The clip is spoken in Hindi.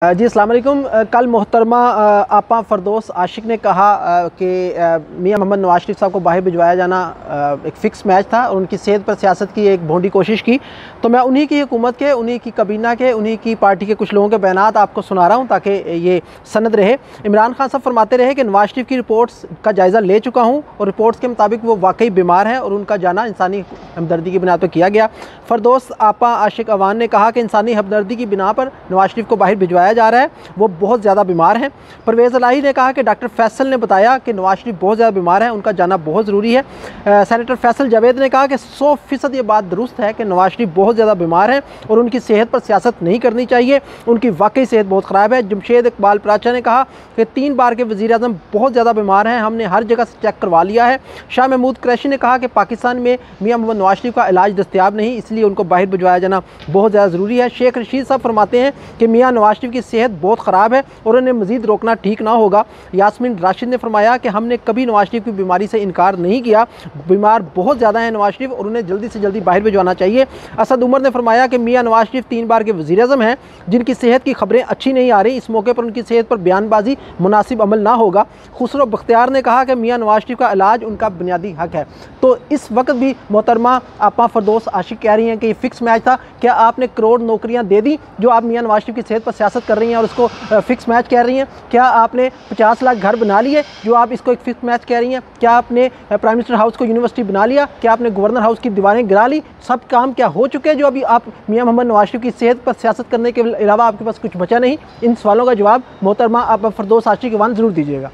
जी अस्सलाम वालेकुम। कल मोहतरमा आपा फ़रदौस आशिक ने कहा कि मियां मोहम्मद नवाज शरीफ साहब को बाहर भिजवाया जाना एक फ़िक्स मैच था और उनकी सेहत पर सियासत की एक भोंडी कोशिश की। तो मैं उन्हीं की हुकूमत के, उन्हीं की काबीना के, उन्हीं की पार्टी के कुछ लोगों के बयानात आपको सुना रहा हूँ ताकि ये सनद रहे। इमरान खान साहब फरमाते रहे कि नवाज शरीफ की रिपोर्ट्स का जायज़ा ले चुका हूँ और रिपोर्ट्स के मुताबिक वो वाकई बीमार हैं और उनका जाना इंसानी हमदर्दी की बिना पर किया गया। फ़रदौस आपा आशिक अवान ने कहा कि इंसानी हमदर्दी की बिना पर नवाज शरीफ को बाहर भिजवाया जा रहा है, वो बहुत ज़्यादा बीमार हैं। परवेज़ इलाही ने कहा कि डॉक्टर फैसल ने बताया कि नवाज शरीफ बहुत ज़्यादा बीमार हैं, उनका जाना बहुत ज़रूरी है। सेनेटर फैसल जावेद ने कहा कि 100% ये बात दुरुस्त है कि नवाज शरीफ बहुत ज़्यादा बीमार हैं और उनकी सेहत पर सियासत नहीं करनी चाहिए, उनकी वाकई सेहत बहुत ख़राब है। जमशेद इकबाल पराचा ने कहा कि 3 बार के वज़ीर आज़म बहुत ज़्यादा बीमार हैं, हमने हर जगह से चेक करवा लिया है। शाह महमूद कुरैशी ने कहा कि पाकिस्तान में मियां मोहम्मद नवाज शरीफ का इलाज दस्तयाब नहीं, इसलिए उनको बाहर भिजवाया जाना बहुत ज़्यादा ज़रूरी है। शेख रशीद साहब फरमाते हैं कि मियां नवाज शरीफ की सेहत बहुत ख़राब है और उन्हें मज़ीद रोकना ठीक ना होगा। यास्मीन राशिद ने फरमाया कि हमने कभी नवाज शरीफ की बीमारी से इनकार नहीं किया, बीमार बहुत ज़्यादा है नवाज शरीफ और उन्हें जल्दी से जल्दी बाहर भिजवाना चाहिए। असद उमर ने फरमाया कि मियां नवाज शरीफ 3 बार के वज़ीर आज़म हैं जिनकी सेहत की खबरें अच्छी नहीं आ रही, इस मौके पर उनकी सेहत पर बयानबाजी मुनासिब अमल ना होगा। खुसरो बख्तियार ने कहा कि मियां नवाज शरीफ का इलाज उनका बुनियादी हक है। तो इस वक्त भी मोहतरमा आपा फ़रदौस आशिक कह रही हैं कि ये फ़िक्स मैच था। क्या आपने करोड़ नौकरियाँ दे दी जो आप मियां नवाज शरीफ की सेहत पर सियासत कर रही हैं और उसको फ़िक्स मैच कह रही हैं? क्या आपने 50 लाख घर बना लिए जो आप इसको एक फ़िक्स मैच कह रही हैं? क्या आपने प्राइम मिनिस्टर हाउस को यूनिवर्सिटी बना लिया? क्या आपने गवर्नर हाउस की दीवारें गिरा ली? सब काम क्या हो चुके हैं जो अभी आप मियां मोहम्मद नवाज शरीफ की सेहत पर सियासत करने के अलावा आपके पास कुछ बचा नहीं? इन सवालों का जवाब मोहतरमा आपा फ़रदौस आशिक अवान ज़रूर दीजिएगा।